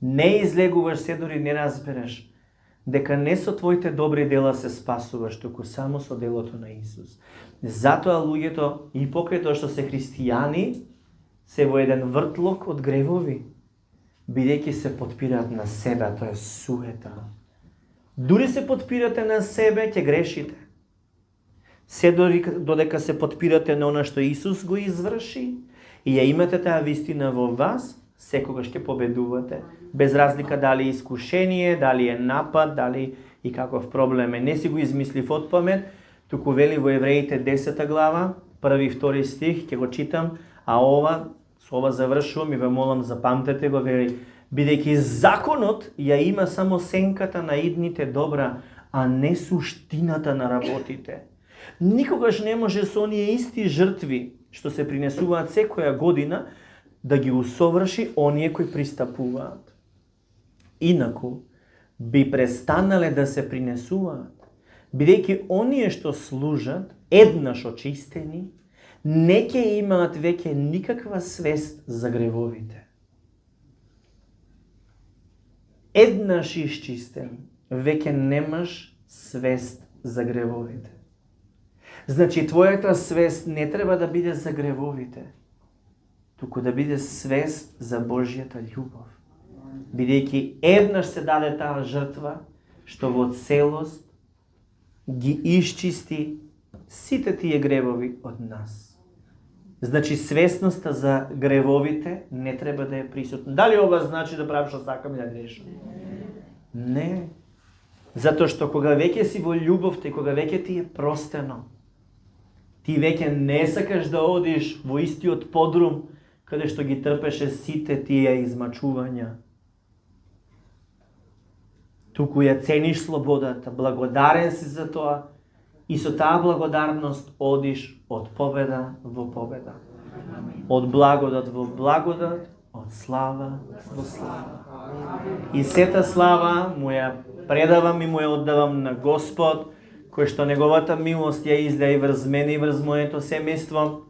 Не излегуваш се, дори не разбереш дека не со твоите добри дела се спасуваш, туку само со делото на Исус. Затоа луѓето и покрај тоа што се христијани се во еден вртлок од гревови, бидејќи се потпираат на себе, тоа е суета. Дури се потпирате на себе, ќе грешите. Се додека се потпирате на она што Исус го изврши и ја имате таа вистина во вас, секогаш ќе победувате. Без разлика дали искушение, дали е напад, дали и каков проблем е. Не си го измислив од памет, туку вели во Евреите 10 глава, 1 и 2 стих, ќе го читам, а ова Со ова завршувам и ве молам, запамтете го, бидејќи законот ја има само сенката на идните добра, а не суштината на работите. Никогаш не може со оние исти жртви, што се принесуваат секоја година, да ги усоврши оние кои пристапуваат. Инаку, би престанале да се принесуваат, бидејќи оние што служат, еднаш очистени, не ќе имаат веќе никаква свест за гревовите. Еднаш исчистен, веќе немаш свест за гревовите. Значи, твојата свест не треба да биде за гревовите, туку да биде свест за Божјата љубов. Бидејќи еднаш се даде таа жртва, што во целост ги исчисти сите тие гревови од нас. Значи, свесноста за гревовите не треба да е присутна. Дали ова значи да правам што сакам и да грешам? Не. Затоа што кога веќе си во љубовта и кога веќе ти е простено, ти веќе не сакаш да одиш во истиот подрум, каде што ги трпеше сите тие измачувања. Туку ја цениш слободата, благодарен си за тоа и со таа благодарност одиш од победа во победа. Од благодат во благодат, од слава во слава. И сета слава му ја предавам и му ја оддавам на Господ, кој што неговата милост ја издаде врз мене и врз моето семејство,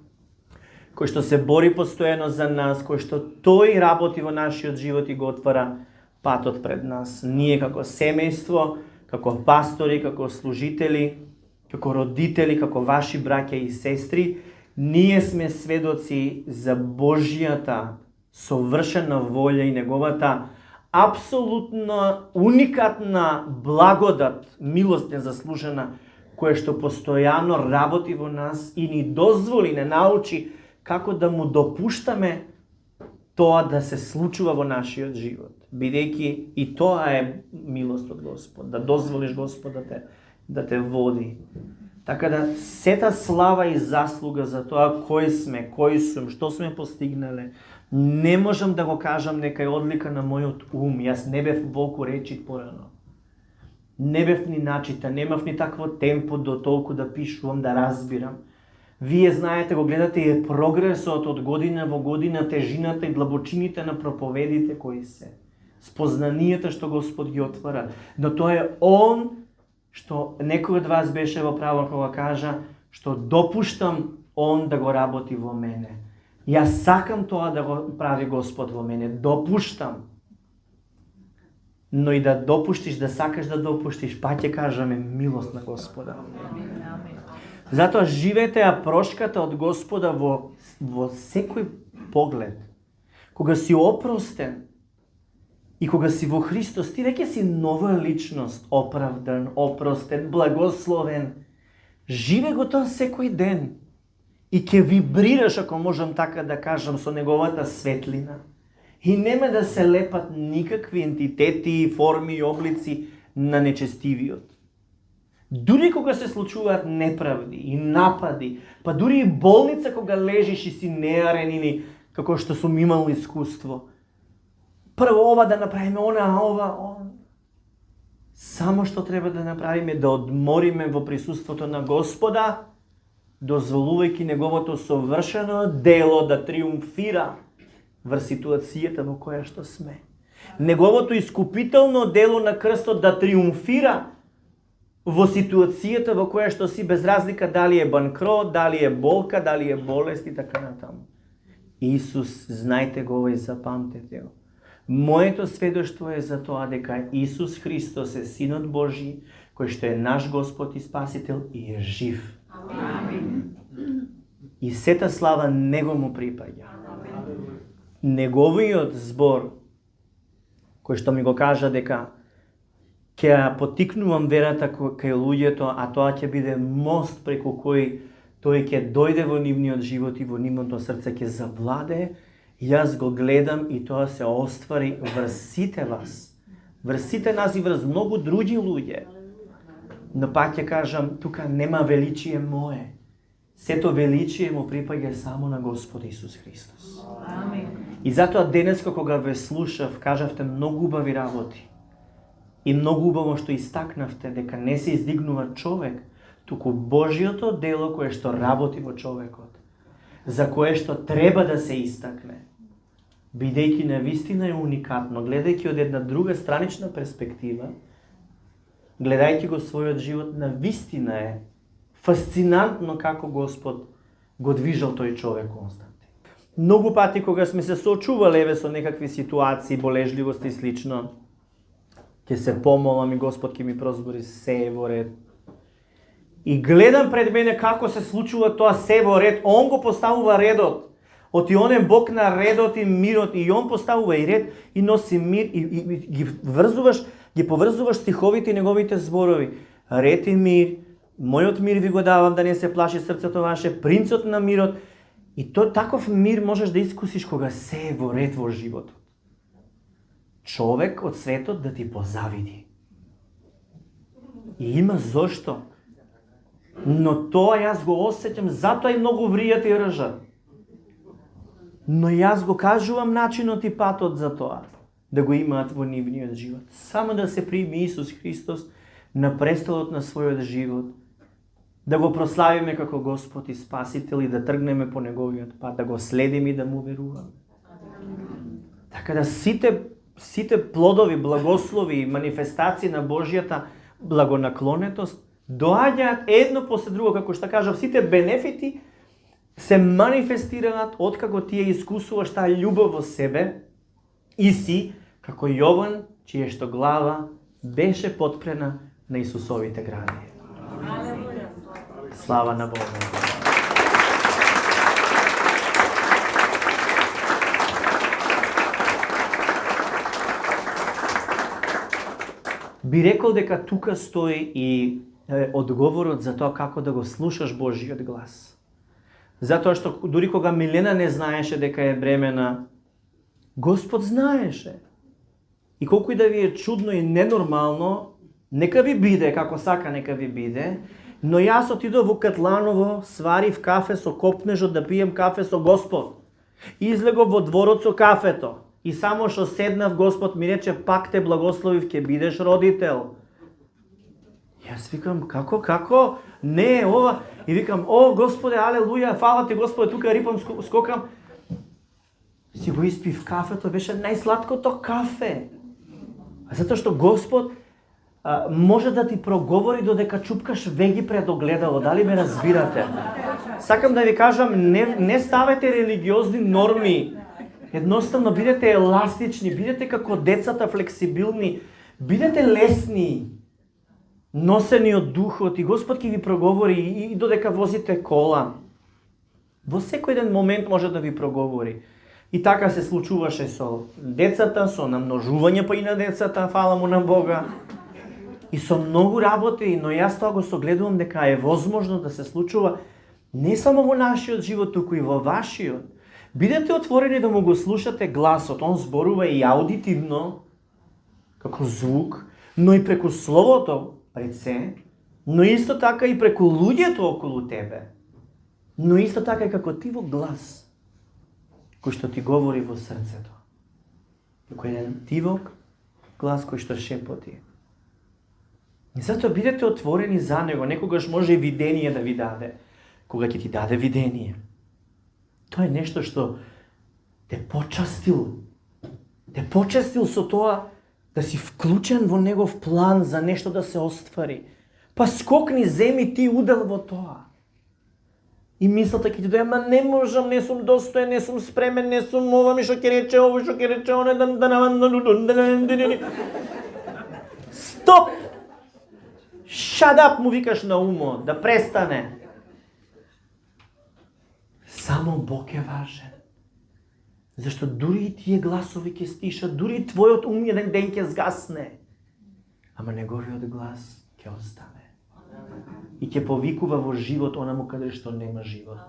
кој што се бори постојано за нас, кој што тој работи во нашиот живот и го отвара патот пред нас. Ние како семејство, како пастори, како служители, како родители, како ваши браќа и сестри, ние сме сведоци за Божјата совршена волја и неговата апсолутно уникатна благодат, милост незаслужена, која што постојано работи во нас и ни дозволи, не научи како да му допуштаме тоа да се случува во нашиот живот. Бидејќи и тоа е милост од Господ, да дозволиш Господ да те води. Така да сета слава и заслуга за тоа кој сме, кој сум, што сме постигнале, не можам да го кажам нека е одлика на мојот ум. Јас не бев волку речит порано. Не бев ни начита, немав ни такво темпо до толку да пишувам, да разбирам. Вие знаете, го гледате и прогресот од година во година, тежината и длабочините на проповедите кои се. Спознанијата што Господ ги отвара. Но тоа е Он што некој од вас беше во право кога кажа што допуштам Он да го работи во мене. Јас сакам тоа да го прави Господ во мене. Допуштам. Но и да допуштиш, да сакаш да допуштиш, па ќе кажаме милост на Господа. Затоа живете ја прошката од Господа во секој поглед. Кога си опростен и кога си во Христос, ти веќе си нова личност, оправдан, опростен, благословен. Живе го тоа секој ден и ќе вибрираш, ако можам така да кажам, со неговата светлина. И нема да се лепат никакви ентитети, форми и облици на нечестивиот. Дури кога се случуваат неправди и напади, па дури и болница кога лежиш и си неарен или како што сум имал искуство. Прво ова да направиме, ова. Само што треба да направиме да одмориме во присуството на Господа, дозволувајќи неговото совршено дело да триумфира врз ситуацијата во која што сме. Неговото искупително дело на крстот да триумфира во ситуацијата во која што си, без разлика дали е банкрот, дали е болка, дали е болест и така натаму. Исус, знајте го ова и запамтете го. Моето сведоштво е за тоа дека Исус Христос е Синот Божи, кој што е наш Господ и Спасител и е жив. Амин. И сета слава Него му припаѓа. Неговиот збор, кој што ми го кажа дека ќе потикнувам верата кај луѓето, а тоа ќе биде мост преку кој тој ќе дојде во нивниот живот и во нивното срце ќе завладее, јас го гледам и тоа се оствари врз сите вас, врз сите нас и врз многу други луѓе. Но пак ќе кажам, тука нема величие мое. Сето величие му припаѓа само на Господ Исус Христос. Амин. И затоа денес кога ве слушав, кажавте многу убави работи. И многу убаво што истакнавте дека не се издигнува човек, туку Божјото дело кое што работи во човекот, за кое што треба да се истакне. Бидејќи навистина е уникатно, гледајќи од една друга странична перспектива, гледајќи го својот живот, навистина е фасцинантно како Господ го движал тој човек константно. Многу пати кога сме се соочувале со некакви ситуации, болежливости и слично, ќе се помолам и Господ ќе ми прозбори се е во ред. И гледам пред мене како се случува тоа се во ред. Он го поставува редот. Оти онен Бог на редот и мирот, и он поставува и ред и носи мир и ги врзуваш, ги поврзуваш стиховите и неговите зборови. Ред и мир, мојот мир ви го давам, да не се плаши срцето ваше, принцот на мирот. И таков мир можеш да искусиш кога се е во ред во животот. Човек од светот да ти позавиди. И има зошто. Но тоа јас го осеќам, затоа и многу вријат и ржат. Но јас го кажувам начинот и патот за тоа, да го имаат во нивниот живот. Само да се прими Исус Христос на престолот на својот живот, да го прославиме како Господ и Спасител и да тргнеме по неговиот пат, да го следиме и да му веруваме. Така да сите плодови, благослови и манифестации на Божјата благонаклонетост доаѓаат едно после друго, како што кажав, сите бенефити се манифестираат откако ти ја искусуваш таа љубов во себе и си, како Јован, чија што глава беше потпрена на Исусовите гради. Слава на Бога. Би рекол дека тука стои и одговорот за тоа како да го слушаш Божјиот глас. Затоа што дури кога Милена не знаеше дека е бремена, Господ знаеше. И колку и да ви е чудно и ненормално, нека ви биде, како сака нека ви биде, но јас отидов во Катланово, сварив кафе со копнежот да пием кафе со Господ. Излегов во дворот со кафето и само што седнав, Господ ми рече, пак те благословив, ќе бидеш родител. Јас викам, како? Не, ова. И викам, Господе, алелуја, фала ти, Господе, тука рипам, скокам. Си го испив кафето, беше најсладкото кафе. А затоа што Господ може да ти проговори додека чупкаш веги пред огледало. Дали ме разбирате? Сакам да ви кажам, не ставете религиозни норми. Едноставно бидете еластични, бидете како децата флексибилни, бидете лесни, носени од духот и Господ ќе ви проговори и додека возите кола. Во секој ден момент може да ви проговори. И така се случуваше со децата, со намножување па и на децата, фала му на Бога. И со многу работи, но јас тоа го согледувам дека е возможно да се случува не само во нашиот живот, туку и во вашиот. Бидете отворени да му го слушате гласот, он зборува и аудитивно, како звук, но и преку словото, реце, но исто така и преку луѓето околу тебе, но исто така и како ти во глас, кој што ти говори во срцето. Како еден тивок глас кој што шепоти. И затоа бидете отворени за него, некогаш може и видение да ви даде. Кога ќе ти даде видение, тоа е нешто што те почастил со тоа да си вклучен во негов план за нешто да се оствари. Па скокни, земи ти удел во тоа. И мислата ќе ти доја, ма не можам, не сум достоен, не сум спремен, не сум ова ми што ќе рече, ово што ќе рече, оне Стоп! Shut up, му викаш на умот, да престане. Само Бог е важен. Зашто дури и тие гласови ќе стишат, дури и твојот ум еден ден ќе згасне. Ама неговиот глас ќе остане. И ќе повикува во живот онаму каде што нема живот.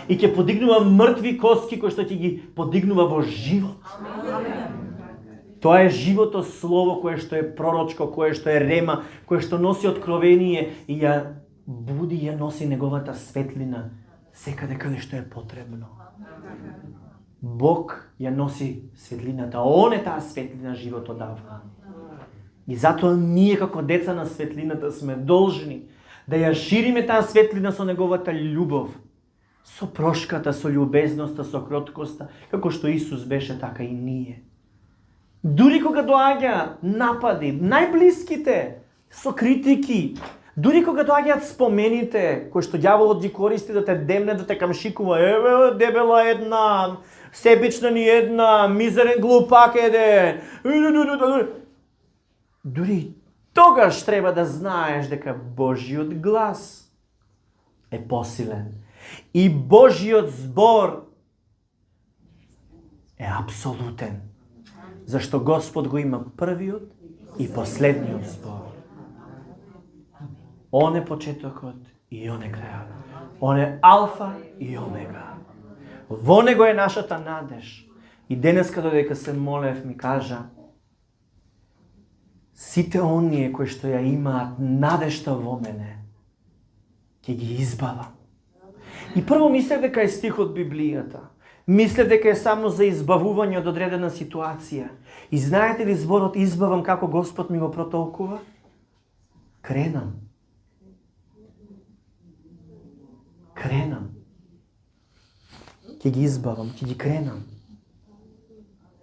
И ќе подигнува мртви коски кои што ќе ги подигнува во живот. Тоа е живото слово кое што е пророчко, кое што е рема, кое што носи откровение и ја буди, ја носи неговата светлина секаде каде што е потребно. Бог ја носи светлината, Он е таа светлина живот одавна. И затоа ние како деца на светлината сме должни да ја шириме таа светлина со неговата љубов, со прошката, со љубезноста, со кроткоста, како што Исус беше, така и ние. Дури кога доаѓа напади, најблиските, со критики, дури кога доаѓаат спомените, кои што ѓаволот ги користи да те демне, да те камшикува, еве, дебела една, себична ни една, мизерен глупак еден, дури тогаш треба да знаеш дека Божиот глас е посилен. И Божиот збор е апсолутен. Зашто Господ го има првиот и последниот збор. Он е почетокот и Он е крајот. Он е алфа и омега. Во Него е нашата надеж. И денеска додека се молев ми кажа, сите оние кои што ја имаат надежта во мене, ќе ги избавам. И прво мислев дека е стих од Библијата. Мислев дека е само за избавување од одредена ситуација. И знаете ли зборот избавам како Господ ми го протолкува? Кренам. Ќе ги избавам, ќе ги кренам.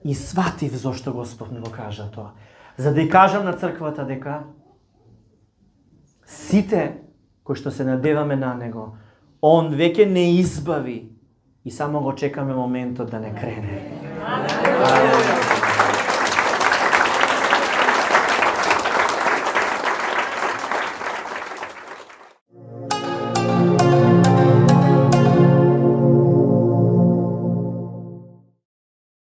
И сватив зошто Господ ми го кажа тоа. За да и кажам на црквата дека сите кои што се надеваме на Него, Он веќе не избави и само го чекаме моментот да не крене.